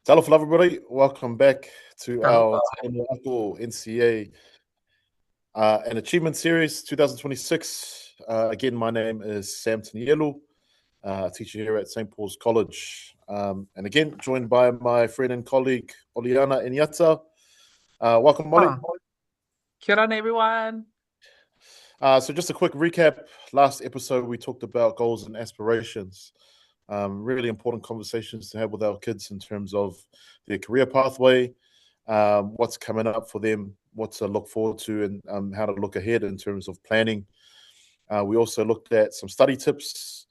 Talofa, everybody. Welcome back to our Talanoa. Talanoa NCEA and Achievement Series 2026. Again, my name is Sam Tanielu, teacher here at St. Paul's College. And again, joined by my friend and colleague, Oliana Eniata. Welcome, Molly. Kia ora, everyone. So just a quick recap. Last episode, we talked about goals and aspirations. Really important conversations to have with our kids in terms of their career pathway, what's coming up for them, what to look forward to, and how to look ahead in terms of planning. We also looked at some study tips.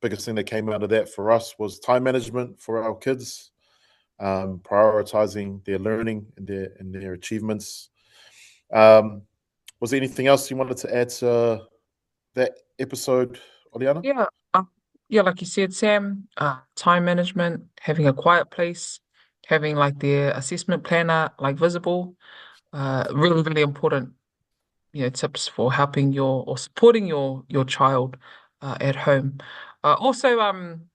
Biggest thing that came out of that for us was time management for our kids, prioritizing their learning and their achievements. Was there anything else you wanted to add to that episode, Oliana? Yeah, yeah, like you said, Sam, time management, having a quiet place, having like the assessment planner like visible, really, really important, tips for helping or supporting your child at home. Also,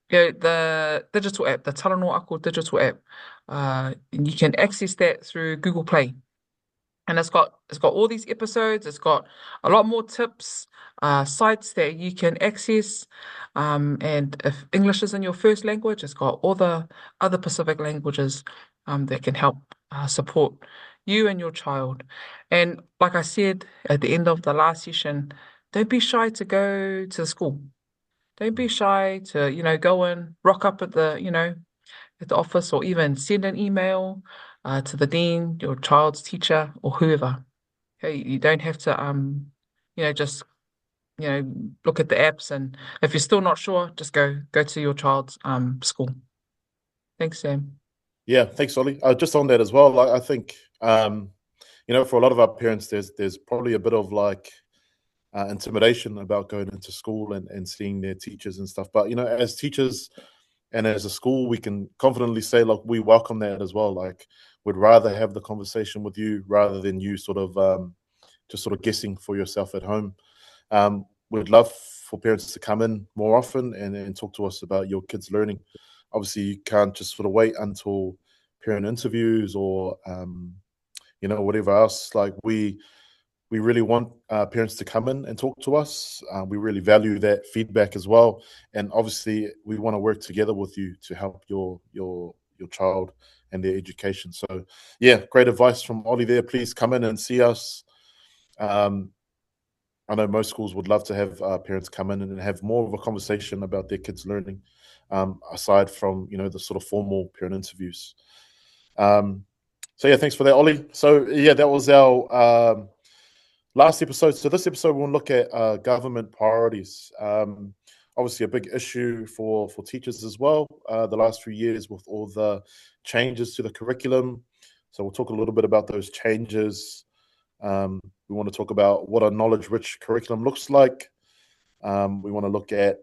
the digital app, the Talanoa digital app, you can access that through Google Play. And it's got all these episodes. It's got a lot more tips, sites that you can access. And if English isn't your first language, it's got all the other Pacific languages that can help support you and your child. And like I said at the end of the last session, don't be shy to go to the school. Don't be shy to, go and rock up at the office, or even send an email to the dean, your child's teacher, or whoever. Okay, you don't have to just look at the apps, and if you're still not sure, just go to your child's school. Thanks, Sam. Yeah, thanks, Ollie. Just on that as well, I think for a lot of our parents, there's probably a bit of like intimidation about going into school and seeing their teachers and stuff. But as teachers and as a school, we can confidently say, like, we welcome that as well. Like, we'd rather have the conversation with you rather than you sort of just sort of guessing for yourself at home. We'd love for parents to come in more often and talk to us about your kids' learning. Obviously, you can't just sort of wait until parent interviews or whatever else. Like, we really want parents to come in and talk to us. We really value that feedback as well, and obviously, we want to work together with you to help your child and their education. So, yeah, great advice from Ollie there. Please come in and see us. Um, I know most schools would love to have parents come in and have more of a conversation about their kids' learning, aside from the sort of formal parent interviews. Um, so yeah, thanks for that, Ollie. So yeah, that was our last episode. So this episode we'll look at government priorities. Obviously, a big issue for teachers as well. The last few years with all the changes to the curriculum. So we'll talk a little bit about those changes. We want to talk about what a knowledge-rich curriculum looks like. We want to look at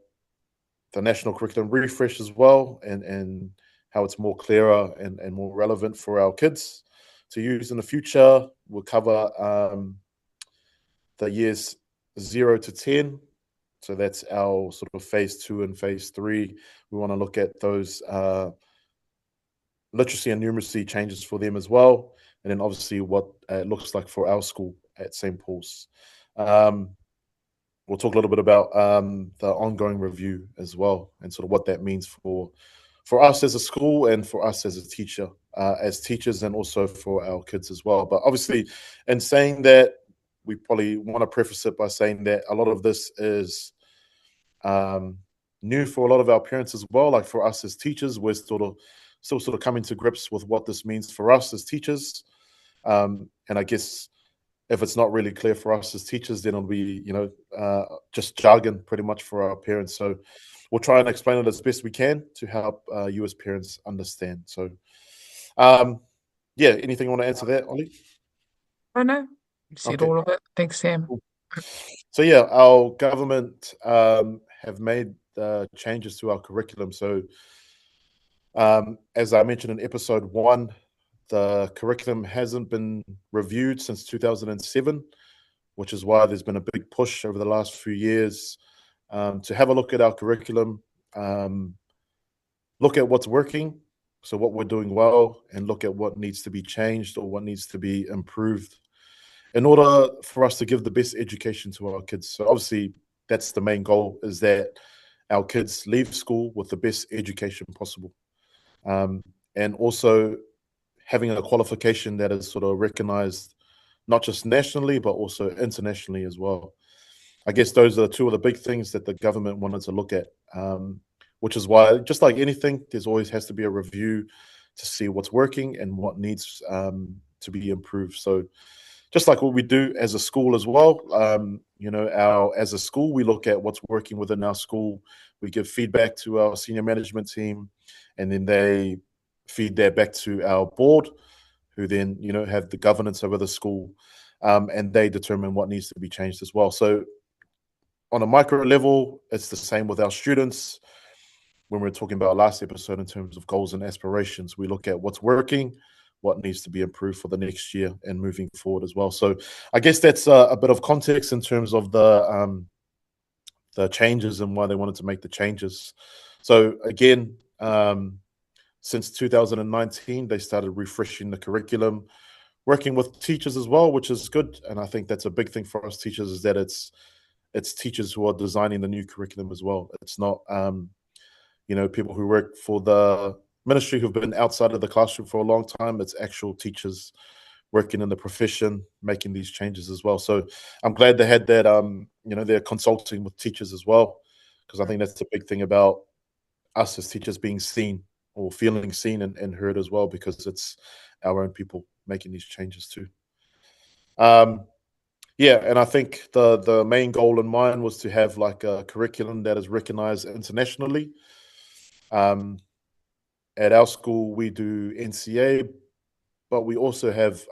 the national curriculum refresh as well, and how it's more clearer and more relevant for our kids to use in the future. We'll cover the years 0 to 10. So that's our sort of phase 2 and phase 3. We want to look at those literacy and numeracy changes for them as well. And then obviously what it looks like for our school at St. Paul's. We'll talk a little bit about the ongoing review as well, and sort of what that means for us as a school and for us as a teacher, as teachers, and also for our kids as well. But obviously, in saying that, we probably want to preface it by saying that a lot of this is new for a lot of our parents as well. Like for us as teachers, we're still sort of coming to grips with what this means for us as teachers. And I guess if it's not really clear for us as teachers, then it'll be just jargon pretty much for our parents. So we'll try and explain it as best we can to help you as parents understand. So yeah, anything you want to add to that, Ollie? I know you said Okay, all of it. Thanks, Sam. cool. So yeah, our government have made changes to our curriculum. So as I mentioned in episode 1, the curriculum hasn't been reviewed since 2007, which is why there's been a big push over the last few years to have a look at our curriculum, look at what's working, so what we're doing well, and look at what needs to be changed or what needs to be improved in order for us to give the best education to our kids. So obviously, that's the main goal: is that our kids leave school with the best education possible, um, and also having a qualification that is sort of recognized not just nationally but also internationally as well. I guess those are two of the big things that the government wanted to look at, which is why, just like anything, there's always has to be a review to see what's working and what needs to be improved. So, just like what we do as a school as well, our as a school, we look at what's working within our school. We give feedback to our senior management team, and then they feed that back to our board, who then have the governance over the school, and they determine what needs to be changed as well. So on a micro level, it's the same with our students. When we're talking about last episode in terms of goals and aspirations, we look at what's working, what needs to be improved for the next year and moving forward as well. So I guess that's a bit of context in terms of the changes and why they wanted to make the changes. So again, since 2019, they started refreshing the curriculum, working with teachers as well, which is good. And I think that's a big thing for us teachers, is that it's teachers who are designing the new curriculum as well. It's not people who work for the ministry who've been outside of the classroom for a long time. It's actual teachers working in the profession making these changes as well. So I'm glad they had that. They're consulting with teachers as well, because I think that's the big thing about us as teachers, being seen or feeling seen and heard as well, because it's our own people making these changes too. Yeah, and I think the main goal in mind was to have like a curriculum that is recognized internationally. At our school, we do NCEA, but we also have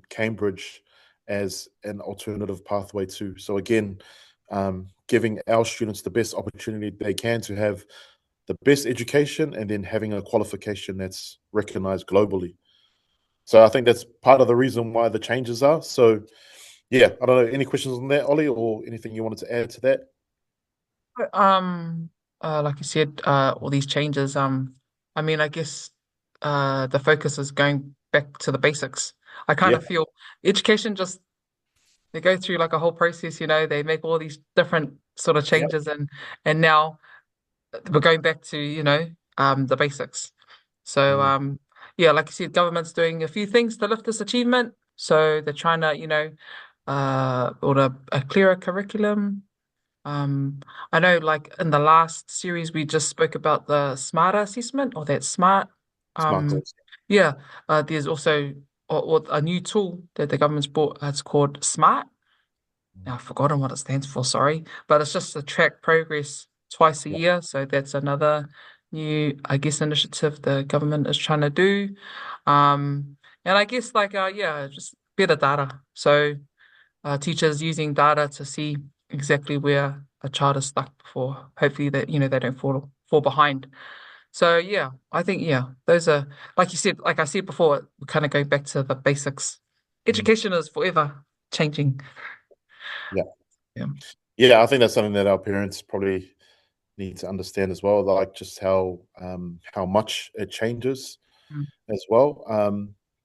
Cambridge as an alternative pathway too. So again, giving our students the best opportunity they can to have the best education, and then having a qualification that's recognized globally. So I think that's part of the reason why the changes are. So yeah, I don't know. Any questions on that, Ollie, or anything you wanted to add to that? Um, like you said, all these changes, I mean, I guess the focus is going back to the basics. I kind Yeah, of feel education just they go through like a whole process, they make all these different sort of yeah, changes and now we're going back to, the basics. So mm, yeah, like you said, government's doing a few things to lift this achievement. So they're trying to, build a clearer curriculum. Um, I know like in the last series we just spoke about the smarter assessment or that smart. smart Um, goals. yeah, there's also or a new tool that the government's brought. It's called Smart. Now, I've forgotten what it stands for, sorry, but it's just to track progress twice a Yeah, year. So that's another new, I guess, initiative the government is trying to do. And I guess like yeah, just better data. So teachers using data to see exactly where a child is stuck before, hopefully that they don't fall behind. So yeah, I think yeah, those are like you said, like I said before, we're kind of going back to the basics. mm, Education is forever changing. yeah, Yeah. yeah. I think that's something that our parents probably need to understand as well, like just how much it changes Mm. as well.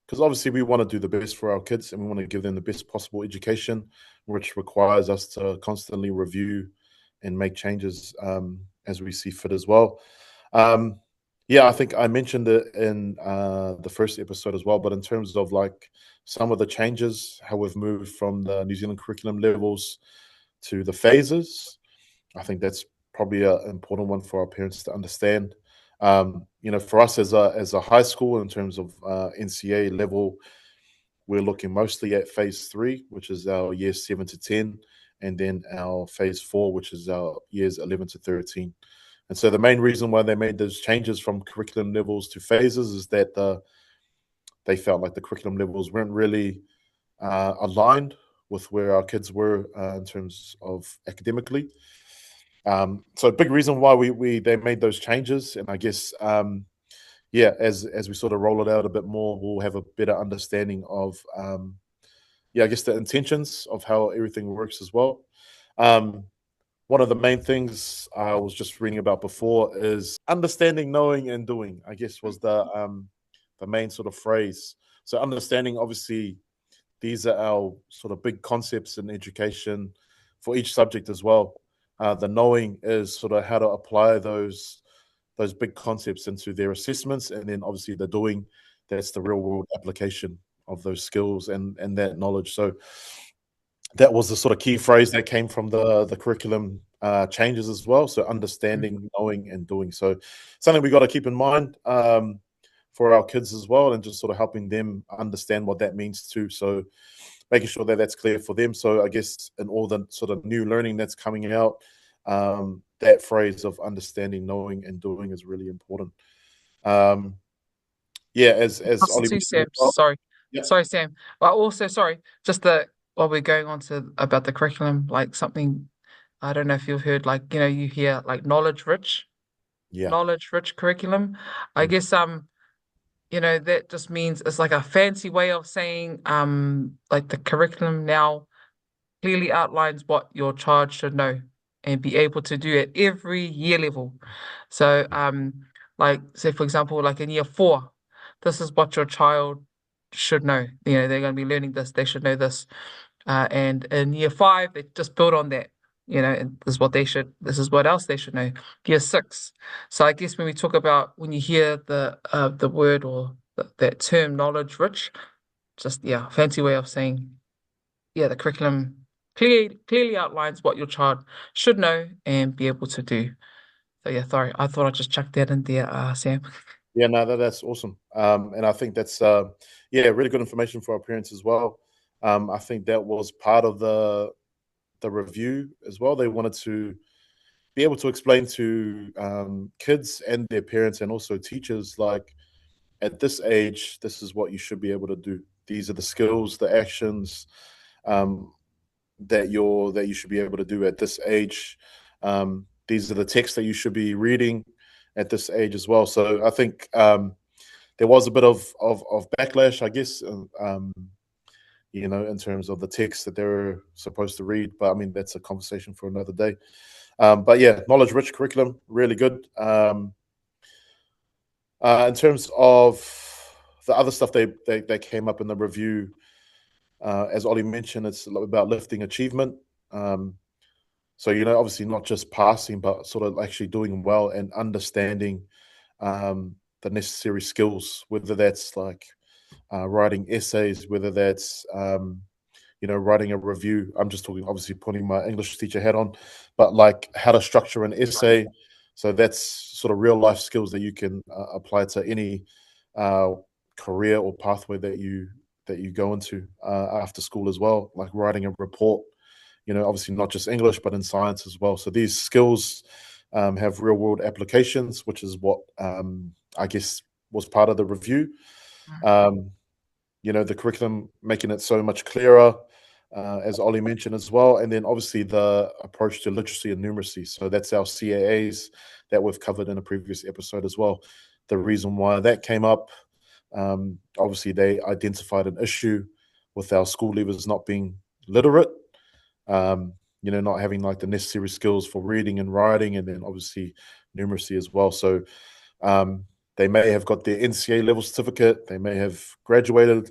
Because obviously we want to do the best for our kids, and we want to give them the best possible education, which requires us to constantly review and make changes as we see fit as well. Um, yeah, I think I mentioned it in the first episode as well, but in terms of like some of the changes, how we've moved from the New Zealand curriculum levels to the phases, I think that's probably an important one for our parents to understand. For us as a high school, in terms of NCEA level, we're looking mostly at phase three, which is our years 7 to 10, and then our phase four, which is our years 11 to 13. And so the main reason why they made those changes from curriculum levels to phases is that they felt like the curriculum levels weren't really aligned with where our kids were in terms of academically. So a big reason why we they made those changes, and I guess yeah, as we sort of roll it out a bit more, we'll have a better understanding of yeah, I guess the intentions of how everything works as well. Um, one of the main things I was just reading about before is understanding, knowing, and doing, I guess, was the main sort of phrase. So understanding, obviously, these are our sort of big concepts in education for each subject as well. The knowing is sort of how to apply those big concepts into their assessments, and then obviously the doing, that's the real world application of those skills and that knowledge. So that was the sort of key phrase that came from the curriculum changes as well. So understanding, knowing, and doing. So something we got to keep in mind for our kids as well, and just sort of helping them understand what that means too. So making sure that that's clear for them. So I guess in all the sort of new learning that's coming out, that phrase of understanding, knowing, and doing is really important. Yeah, as Also Ollie too, mentioned Sam. as well. Yeah, Sorry, Sam. But also, sorry, just while we're going on to about the curriculum, like something I don't know if you've heard, like you hear like yeah, knowledge rich curriculum. I mm, guess that just means it's like a fancy way of saying like the curriculum now clearly outlines what your child should know and be able to do at every year level. So, like say for example, like in year 4, this is what your child should know. They're going to be learning this. They should know this. And in year 5, they just build on that. And this is what else they should know. Year 6. So I guess when we talk about when you hear the word or that term knowledge rich, just yeah, fancy way of saying yeah, the curriculum clearly outlines what your child should know and be able to do. So yeah, sorry, I thought I'd just chuck that in there, Sam. yeah. No, that's awesome. And I think that's yeah, really good information for our parents as well. I think that was part of the review as well. They wanted to be able to explain to kids and their parents and also teachers, like, at this age, this is what you should be able to do. These are the skills, the actions, um, that you should be able to do at this age. These are the texts that you should be reading at this age as well. So I think there was a bit of backlash, I guess, in terms of the text that they were supposed to read. But I mean, that's a conversation for another day. But yeah, knowledge rich curriculum, really good. In terms of the other stuff they came up in the review, as Ollie mentioned, it's about lifting achievement. Um, so obviously not just passing, but sort of actually doing well and understanding the necessary skills, whether that's like writing essays, whether that's writing a review. I'm just talking, obviously, putting my English teacher hat on, but like how to structure an essay. So that's sort of real life skills that you can apply to any uh, career or pathway that you go into after school as well, like writing a report. Obviously not just English, but in science as well. So these skills have real world applications, which is what I guess was part of the review. Um, the curriculum making it so much clearer, as Ollie mentioned as well. And then obviously the approach to literacy and numeracy. So that's our CAAs that we've covered in a previous episode as well. The reason why that came up, obviously they identified an issue with our school leavers not being literate, not having like the necessary skills for reading and writing, and then obviously numeracy as well. So they may have got their NCEA level certificate, they may have graduated,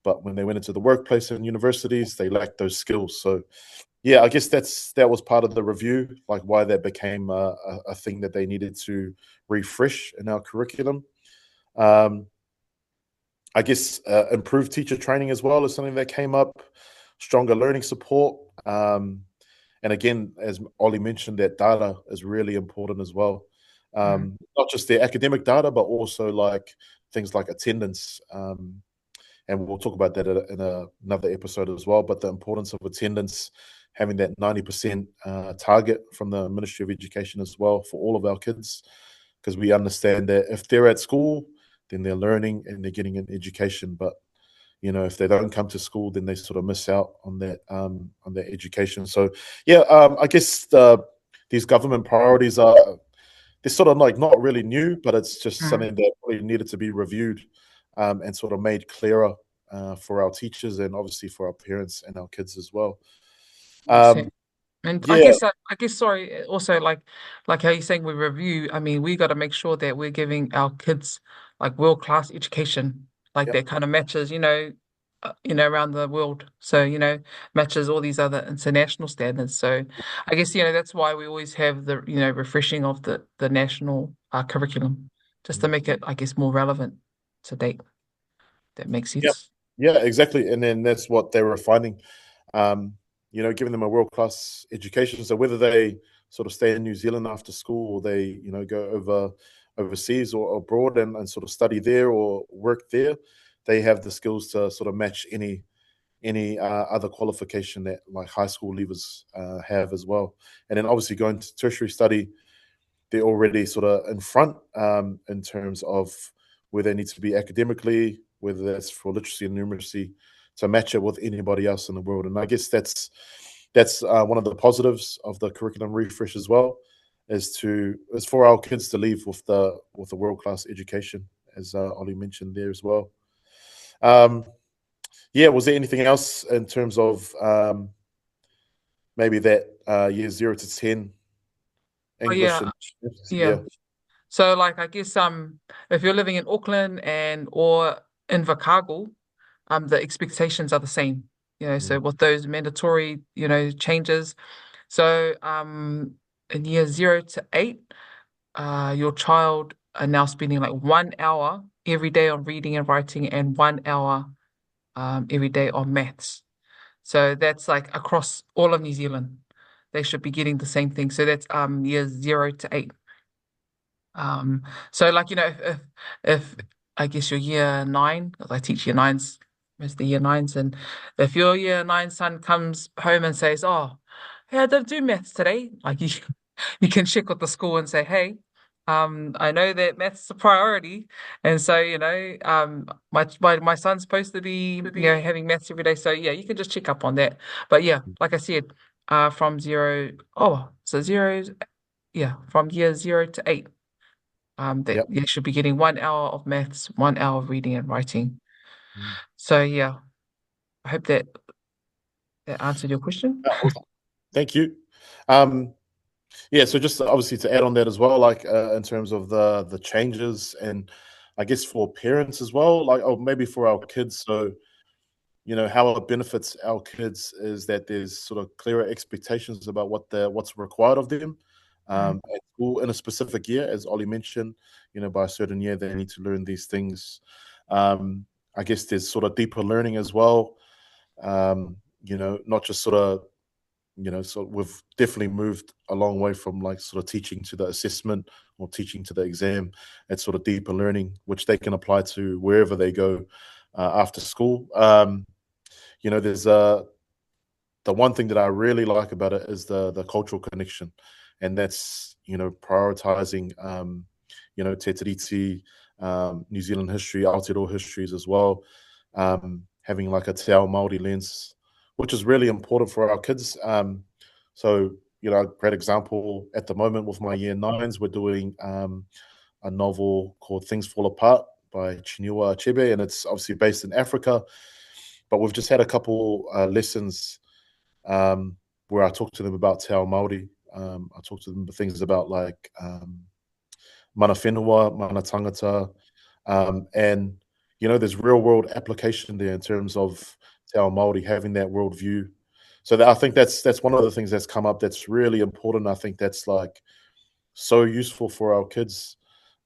but when they went into the workplace and universities, they lacked those skills. So, yeah, I guess that was part of the review, like why that became a thing that they needed to refresh in our curriculum. Um, I guess improved teacher training as well is something that came up. Stronger learning support, and again, as Ollie mentioned, that data is really important as well. Mm, Not just the academic data, but also like things like attendance. And we'll talk about that in another episode as well. But the importance of attendance, having that 90% target from the Ministry of Education as well for all of our kids, because we understand that if they're at school, then they're learning and they're getting an education. But if they don't come to school, then they sort of miss out on that education. So yeah, I guess these government priorities are, they're sort of like not really new, but it's just mm, something that really needed to be reviewed and sort of made clearer for our teachers and obviously for our parents and our kids as well. Sam. Um, And Yeah, I guess, sorry, also like how you're saying we review. I mean, we got to make sure that we're giving our kids like world-class education, like yeah, that kind of matches, around the world. So, matches all these other international standards. So, I guess, that's why we always have the, refreshing of the national curriculum, just to make it, I guess, more relevant to date. That makes yeah, sense. yeah, exactly. And then that's what they were finding. Giving them a world class education. So whether they sort of stay in New Zealand after school, or they go overseas or abroad and sort of study there or work there, they have the skills to sort of match any other qualification that like high school leavers have as well. And then obviously going to tertiary study, they're already sort of in front in terms of where they need to be academically, whether that's for literacy and numeracy, to match it with anybody else in the world. And I guess that's one of the positives of the curriculum refresh as well, is for our kids to leave with the world class education, as Ollie mentioned there as well. Um, yeah, was there anything else in terms of maybe that year 0 to 10 Oh English yeah, and yeah. yeah. So like I guess if you're living in Auckland and or in Vakago, the expectations are the same. So Mm, with those mandatory, changes. So in year 0 to 8, your child are now spending like 1 hour every day on reading and writing and 1 hour every day on maths. So that's like across all of New Zealand. They should be getting the same thing. So that's years 0 to 8. Um, so like, if I guess your year nine, 'cause I teach year nines, most of the year nines, and if your year nine son comes home and says, "Oh, hey, I didn't do maths today," like you, you can check with the school and say, "Hey, I know that maths is a priority, and so my son's supposed to be having maths every day, so yeah, you can just check up on that." But yeah, like I said, from zero, oh, so zeros, yeah, from year 0 to 8 that yep. you should be getting 1 hour of maths, 1 hour of reading and writing. Mm. So yeah, I hope that answered your question. Yeah, awesome. Thank you. Um, yeah, so just obviously to add on that as well, like in terms of the changes, and I guess for parents as well, like or maybe for our kids. So how it benefits our kids is that there's sort of clearer expectations about what's required of them Mm, at school in a specific year, as Ollie mentioned. By a certain year they need to learn these things. Um, I guess there's sort of deeper learning as well. Not just sort of so we've definitely moved a long way from like sort of teaching to the assessment or teaching to the exam. It's sort of deeper learning, which they can apply to wherever they go after school. There's the one thing that I really like about it is the cultural connection, and that's prioritizing Te Tiriti, New Zealand history, Aotearoa histories as well, having like a Te Ao Māori lens, which is really important for our kids. So a great example at the moment with my year nines, we're doing a novel called Things Fall Apart by Chinua Achebe, and it's obviously based in Africa. But we've just had a couple lessons where I talk to them about Te Ao Māori. I talk to them about things about like mana whenua, mana tangata, and there's real world application there in terms of Te Ao Māori having that worldview. So I think that's one of the things that's come up that's really important. I think that's like so useful for our kids,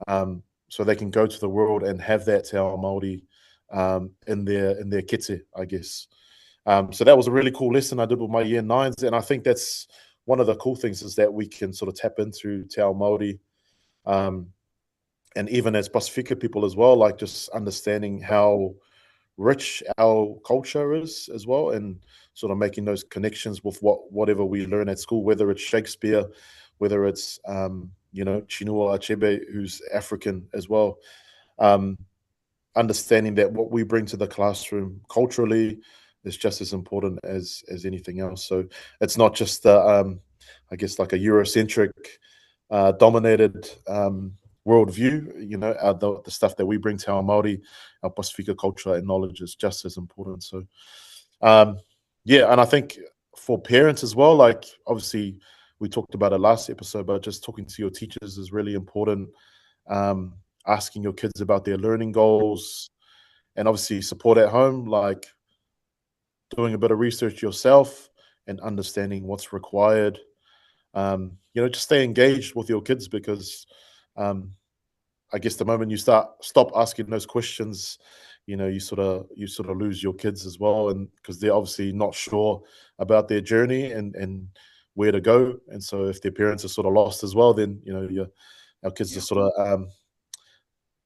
so they can go to the world and have that Te Ao Māori in their kete, I guess. So that was a really cool lesson I did with my year nines, and I think that's one of the cool things is that we can sort of tap into Te Ao Māori, um, and even as Pasifika people as well, like just understanding how rich our culture is as well, and sort of making those connections with whatever we learn at school, whether it's Shakespeare, whether it's Chinua Achebe, who's African as well. Um, Understanding that what we bring to the classroom culturally is just as important as anything else. So it's not just the I guess like a Eurocentric dominated worldview. The stuff that we bring to our Maori, our Pasifika culture and knowledge is just as important. So yeah, and I think for parents as well, like obviously we talked about it last episode, but just talking to your teachers is really important. Um, Asking your kids about their learning goals, and obviously support at home, like doing a bit of research yourself and understanding what's required. Just stay engaged with your kids because um, I guess the moment you stop asking those questions, you sort of lose your kids as well, and because they're obviously not sure about their journey and where to go, and so if their parents are sort of lost as well, then our kids are Yeah. sort of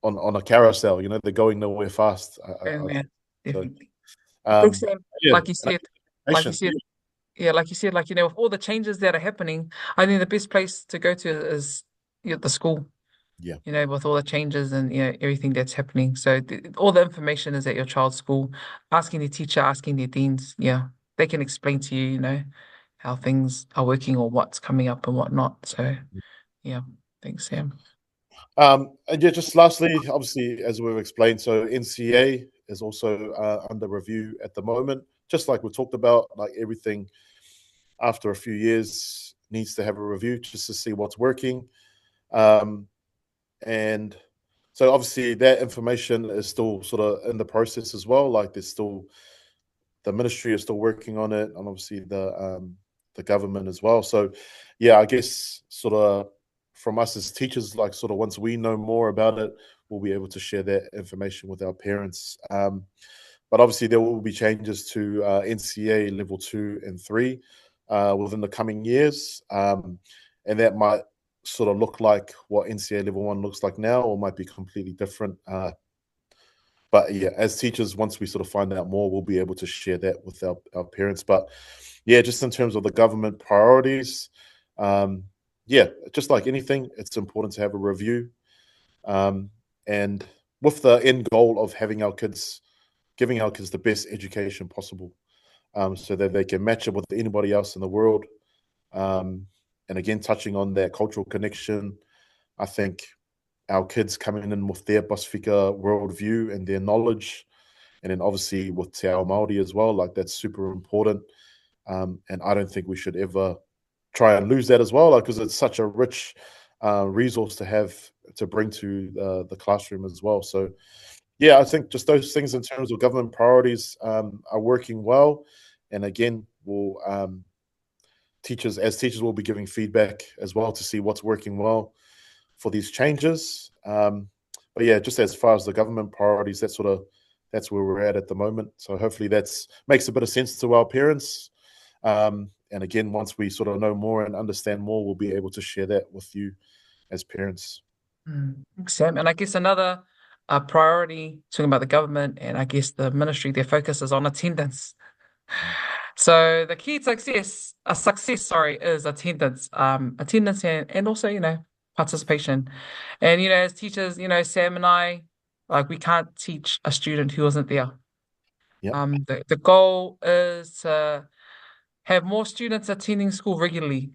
on a carousel. They're going nowhere fast. And yeah, So definitely. I think um, Sam, yeah, like you and said, like you patient. said, yeah, like you said, like with all the changes that are happening, I think the best place to go to is the school. Yeah. With all the changes and everything that's happening. So all the information is at your child's school. Asking the teacher, asking their deans, yeah, they can explain to you, how things are working or what's coming up and whatnot. So yeah, thanks, Sam. And yeah, just lastly, obviously, as we've explained, so NCEA is also under review at the moment. Just like we talked about, like everything after a few years needs to have a review just to see what's working. Um, and so obviously that information is still sort of in the process as well. Like there's still the ministry is still working on it, and obviously the government as well. So, yeah, I guess sort of from us as teachers, like sort of once we know more about it, we'll be able to share that information with our parents. But obviously, there will be changes to NCA level 2 and 3 within the coming years, and that might sort of look like what NCA level 1 looks like now, or might be completely different. But yeah, as teachers, once we sort of find out more, we'll be able to share that with our parents. But yeah, just in terms of the government priorities, um, yeah, just like anything, it's important to have a review. Um, and with the end goal of giving our kids the best education possible, so that they can match it with anybody else in the world. Um, and again, touching on that cultural connection, I think our kids coming in with their Pasifika worldview and their knowledge, and then obviously with Te Ao Māori as well, like that's super important. And I don't think we should ever try and lose that as well, because it's such a rich resource to have to bring to the classroom as well. So yeah, I think just those things in terms of government priorities are working well. And again, teachers will be giving feedback as well to see what's working well for these changes. But yeah, just as far as the government priorities, that's where we're at the moment. So hopefully that's makes a bit of sense to our parents. And again, once we sort of know more and understand more, we'll be able to share that with you as parents. Thanks, Sam. And I guess another priority, talking about the government and I guess the ministry, their focus is on attendance. So the key to success, sorry, is attendance, attendance and also, participation. And, as teachers, Sam and I, like we can't teach a student who wasn't there. Yep. The goal is to have more students attending school regularly.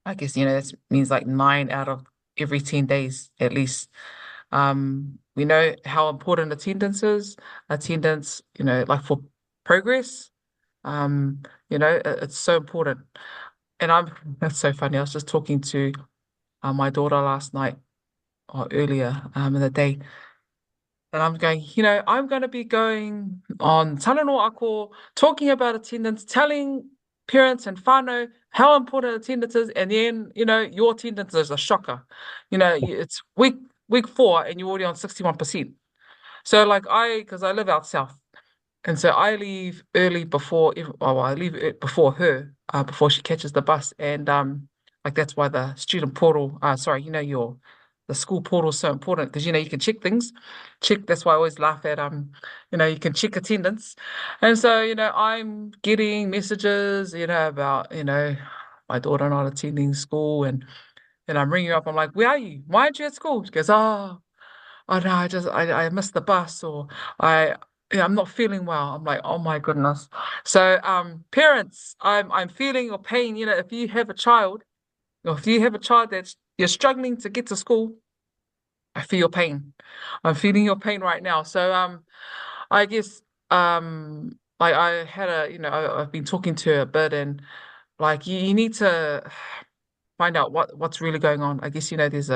I guess, that means like 9 out of every 10 days at least. We know how important attendance is. Attendance, like for progress. It's so important. And that's so funny. I was just talking to my daughter last night or earlier in the day, and I'm going, I'm going to be going on Talanoa ako, talking about attendance, telling parents and whānau how important attendance is, and then, your attendance is a shocker. It's week 4 and you're already on 61%. So like because I live out south. And so I leave early I leave before her, before she catches the bus. And like that's why the student portal, sorry, the school portal is so important because you can check things. That's why I always laugh at you can check attendance. And so, I'm getting messages, about, my daughter not attending school and I'm ringing her up, I'm like, where are you? Why aren't you at school? She goes, oh no, I missed the bus or I I'm not feeling well. I'm like, oh my goodness. So parents, I'm feeling your pain. If you have a child or if you have a child that's you're struggling to get to school, I feel your pain. I'm feeling your pain right now. So I guess like I had I've been talking to her a bit, and like you need to find out what's really going on. I guess, there's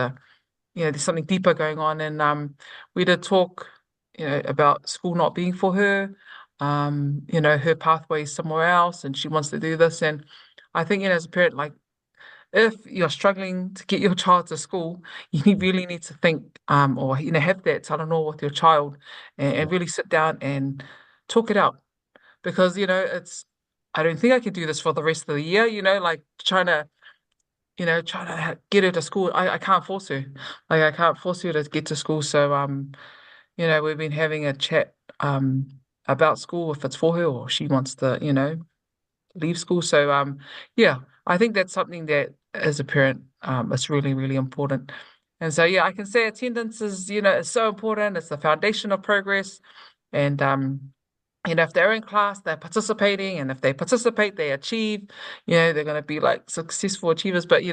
something deeper going on. And we did talk, about school not being for her, her pathway is somewhere else and she wants to do this. And I think, as a parent, like if you're struggling to get your child to school, really need to think, or have that Talanoa with your child, and really sit down and talk it out. Because, I don't think I can do this for the rest of the year, like trying to get her to school. I can't force her. Like I can't force her to get to school. So we've been having a chat about school, if it's for her or she wants to, leave school. So yeah, I think that's something that as a parent, it's really, really important. And so yeah, I can say attendance is so important. It's the foundation of progress. And if they're in class, they're participating, and if they participate, they achieve, they're going to be like successful achievers. But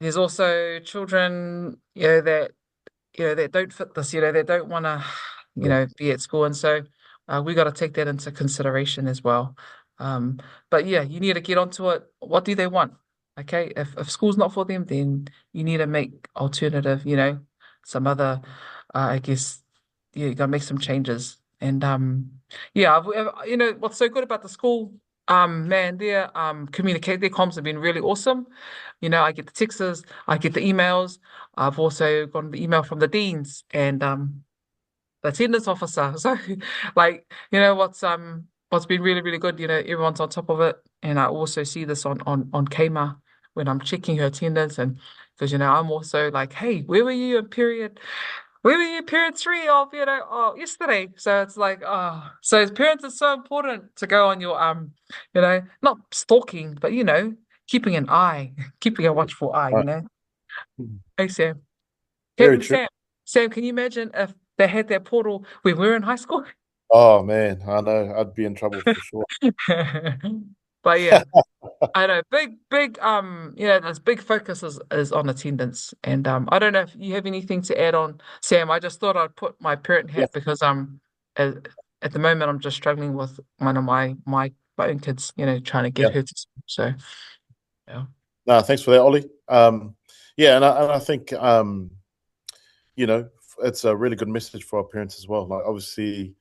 there's also children, that don't fit this, that don't want to, Yeah. be at school. And so we got to take that into consideration as well. Um, but yeah, you need to get onto it. What do they want? Okay. If school's not for them, then you need to make alternative, some other, I guess, yeah, you got to make some changes. And yeah, what's so good about the school, man, their comms have been really awesome. I get the texts, I get the emails. I've also gotten the email from the deans and the attendance officer. So like, what's been really, really good, everyone's on top of it. And I also see this on Kma when I'm checking her attendance, and because I'm also like, hey, where were you in period three of, yesterday? So it's like, so as parents, it's so important to go on your not stalking, but keeping an eye, keeping a watchful eye, Right. Hey Sam. Very Hey true. Sam, can you imagine if they had that portal when we were in high school? Oh man, I know I'd be in trouble for sure. But yeah, I know big this big focus is on attendance. And I don't know if you have anything to add on, Sam. I just thought I'd put my parent Yeah, hat because at, at the moment I'm just struggling with one of my own kids, trying to get yeah. her to school. So yeah. No, thanks for that, Ollie. Yeah, and I think it's a really good message for our parents as well. Like obviously,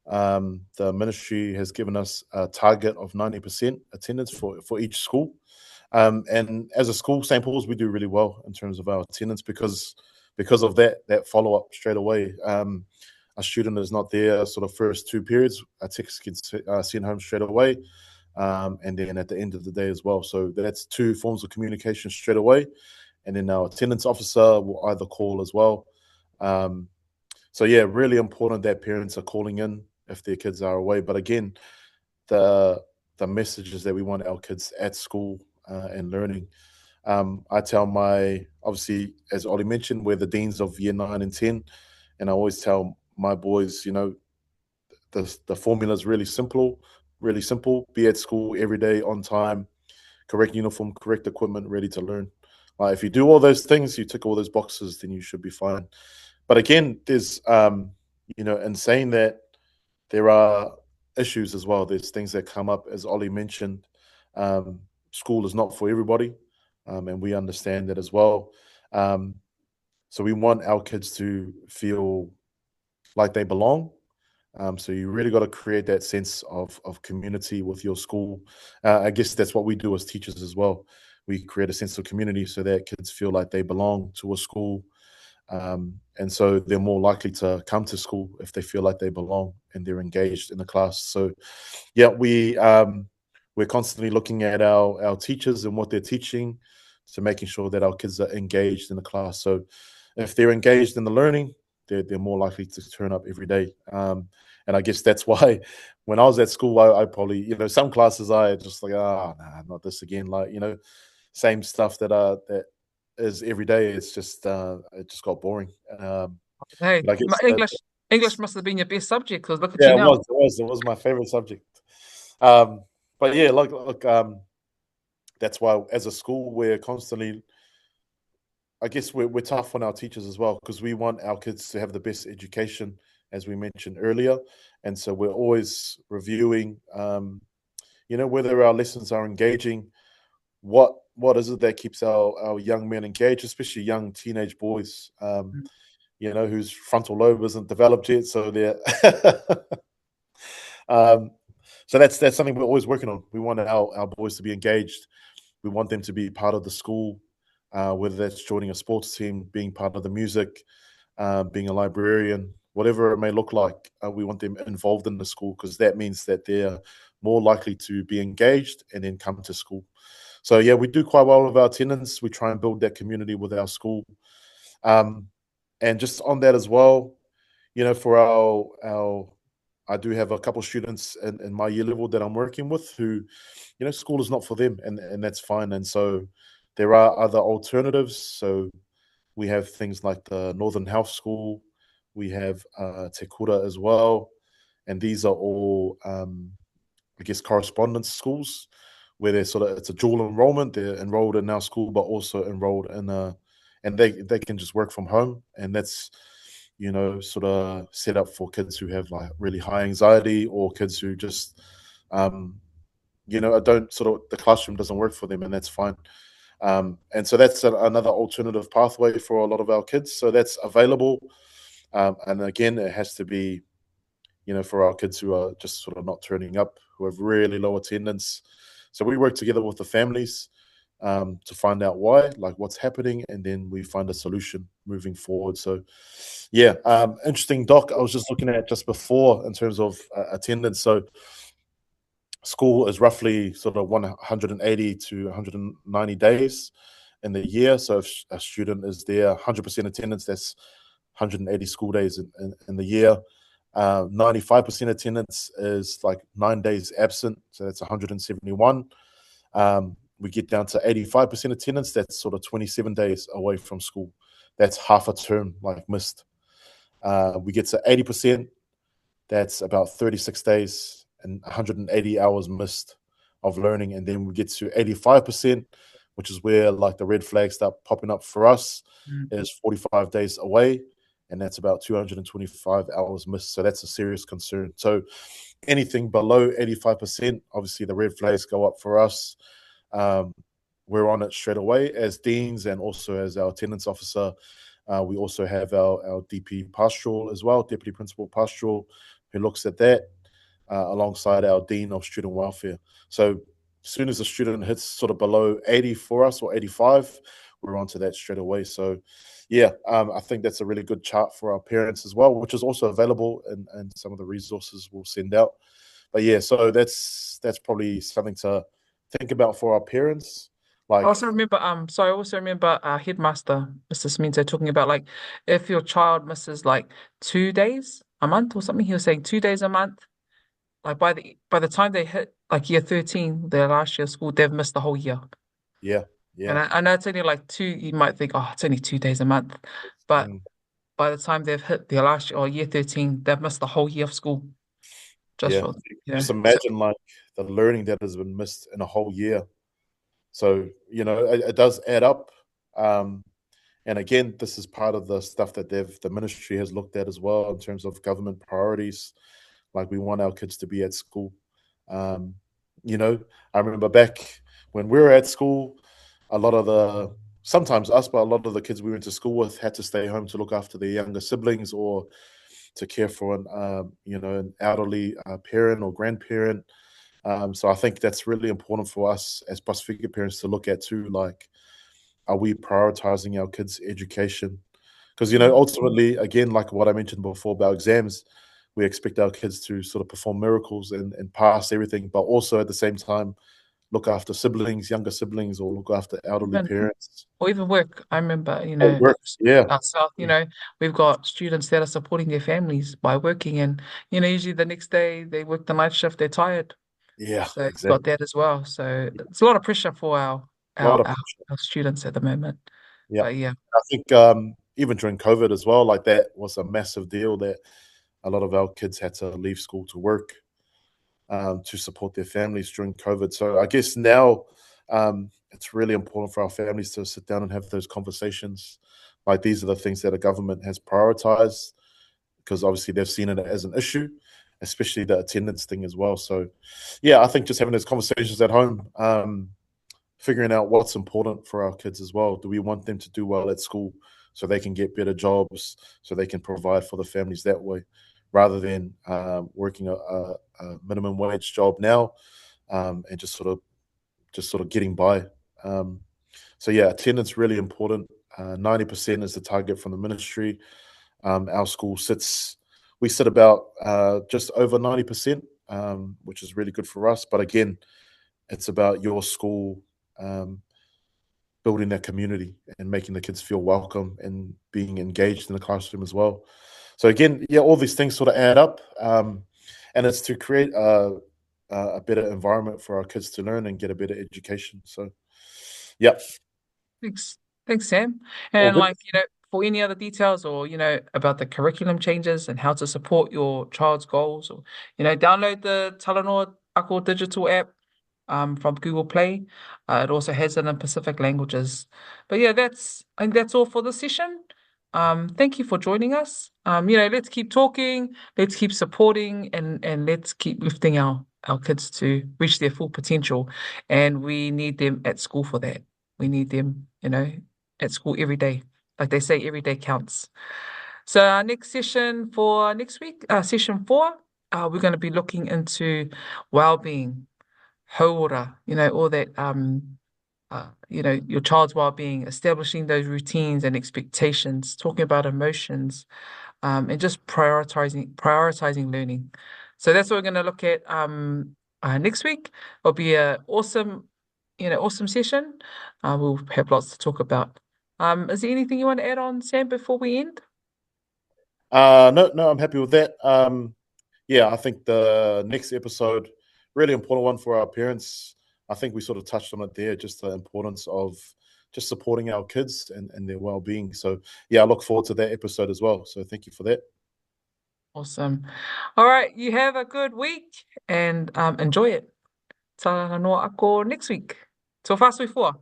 the ministry has given us a target of 90% attendance for each school. And as a school, St. Paul's, we do really well in terms of our attendance because of that follow up straight away. A student is not there sort of first two periods, a text gets sent home straight away, and then at the end of the day as well. So that's two forms of communication straight away. And then our attendance officer will either call as well. Um, so yeah, really important that parents are calling in if their kids are away. But again, the the messages that we want our kids at school and learning. I tell obviously, as Ollie mentioned, we're the deans of year 9 and 10, and I always tell my boys, the formula is really simple, really simple. Be at school every day on time, correct uniform, correct equipment, ready to learn. If you do all those things, you tick all those boxes, then you should be fine. But again, there's in saying that, there are issues as well. There's things that come up, as Ollie mentioned. Um, School is not for everybody, and we understand that as well. Um, so we want our kids to feel like they belong. So you really got to create that sense of community with your school. I guess that's what we do as teachers as well. We create a sense of community so that kids feel like they belong to a school, and so they're more likely to come to school if they feel like they belong and they're engaged in the class. So yeah, we're constantly looking at our teachers and what they're teaching, so making sure that our kids are engaged in the class. So if they're engaged in the learning, they're more likely to turn up every day. And I guess that's why when I was at school, I probably, some classes I just like, nah, not this again. Like, same stuff that is every day. It's just it just got boring. Hey, But I guess English must have been your best subject because look at yeah, you it now. was, it was my favorite subject. Um, but yeah, look, that's why as a school we're constantly, I guess we're tough on our teachers as well, because we want our kids to have the best education as we mentioned earlier. And so we're always reviewing, whether our lessons are engaging. What is it that keeps our young men engaged, especially young teenage boys, whose frontal lobe isn't developed yet. So they're um, so that's something we're always working on. We want our boys to be engaged. We want them to be part of the school, whether that's joining a sports team, being part of the music, being a librarian, whatever it may look like. We want them involved in the school because that means that they're more likely to be engaged and then come to school. So yeah, we do quite well with our attendance. We try and build that community with our school. And just on that as well, for our I do have a couple of students in my year level that I'm working with who, school is not for them, and that's fine. And so there are other alternatives. So we have things like the Northern Health School, we have Te Kura as well, and these are all, I guess, correspondence schools where it's a dual enrollment. They're enrolled in our school, but also enrolled in and they can just work from home, and that's sort of set up for kids who have like really high anxiety or kids who just don't the classroom doesn't work for them, and that's fine. And so that's another alternative pathway for a lot of our kids. So that's available. And again, it has to be, for our kids who are just sort of not turning up, who have really low attendance. So we work together with the families to find out why, like what's happening, and then we find a solution moving forward. So, yeah, interesting, Doc. I was just looking at just before in terms of attendance. So school is roughly sort of 180 to 190 days in the year. So if a student is there 100% attendance, that's 180 school days in the year. 95% attendance is like 9 days absent, so that's 171. We get down to 85% attendance, that's sort of 27 days away from school. That's half a term like missed. We get to 80%, that's about 36 days and 180 hours missed of learning. And then we get to 85%, which is where like the red flags start popping up for us, is 45 days away. And that's about 225 hours missed. So that's a serious concern. So anything below 85%, obviously the red flags go up for us. We're on it straight away as deans and also as our attendance officer. We also have our DP pastoral as well, deputy principal pastoral, who looks at that alongside our dean of student welfare. So as soon as the student hits sort of below 80 for us or 85, we're onto that straight away. So yeah, I think that's a really good chart for our parents as well, which is also available in some of the resources we'll send out. But yeah, so that's probably something to think about for our parents. I Like, also remember, I also remember our headmaster, Mr. Sminto, talking about like if your child misses like 2 days a month or something, he was saying 2 days a month, like by the time they hit like year 13, their last year of school, they've missed the whole year. yeah, And yeah, I know it's only like two, you might think, oh, it's only 2 days a month. But mm, by the time they've hit their last year or year 13, they've missed the whole year of school just yeah. for, Just so imagine like the learning that has been missed in a whole year. So, it does add up. Um, and again, this is part of the stuff that the ministry has looked at as well in terms of government priorities. Like we want our kids to be at school. Um, I remember back when we were at school, a lot of sometimes us, but a lot of the kids we went to school with had to stay home to look after their younger siblings or to care for an elderly parent or grandparent. So I think that's really important for us as Pacifica parents to look at too. Like, are we prioritizing our kids' education? Because ultimately, again, like what I mentioned before about exams, we expect our kids to sort of perform miracles and pass everything, but also at the same time look after siblings, younger siblings, or look after elderly even parents. or even work. I remember, Or work, yeah, ourselves, we've got students that are supporting their families by working and usually the next day they work the night shift, they're tired. yeah, So we've got exactly. that as well. So it's a lot of pressure for A lot of our, pressure. our students at the moment. Yeah, But yeah. I think even during COVID as well, like that was a massive deal that a lot of our kids had to leave school to work to support their families during COVID. So I guess now it's really important for our families to sit down and have those conversations. Like these are the things that a government has prioritized because obviously they've seen it as an issue, especially the attendance thing as well. So, yeah, I think just having those conversations at home, figuring out what's important for our kids as well. Do we want them to do well at school so they can get better jobs, so they can provide for the families that way, rather than working a minimum wage job now and just sort of getting by. Um, so yeah, attendance really important. 90% is the target from the ministry. Our school we sit about just over 90%, which is really good for us. But again, it's about your school um, building that community and making the kids feel welcome and being engaged in the classroom as well. So again, yeah, all these things sort of add up, and it's to create a better environment for our kids to learn and get a better education. So, yeah, Thanks. Thanks, Sam. all And good. like, for any other details or, about the curriculum changes and how to support your child's goals or, download the Talanoa Ako digital app from Google Play. It also has it in Pacific languages. But yeah, I think that's all for this session. Thank you for joining us. Let's keep talking, let's keep supporting and let's keep lifting our kids to reach their full potential. And we need them at school for that. We need them, at school every day. Like they say, every day counts. So our next session for next week, session 4, we're going to be looking into well-being, haora, all that, your child's well-being, establishing those routines and expectations, talking about emotions, and just prioritizing learning. So that's what we're going to look at next week. It'll be a awesome session. We'll have lots to talk about. Is there anything you want to add on, Sam, before we end? No, no, I'm happy with that. Yeah, I think the next episode, really important one for our parents. I think we sort of touched on it there, just the importance of just supporting our kids and their well-being. So yeah, I look forward to that episode as well. So thank you for that. Awesome. All right, you have a good week and enjoy it. Talanoa ako next week. So fast before.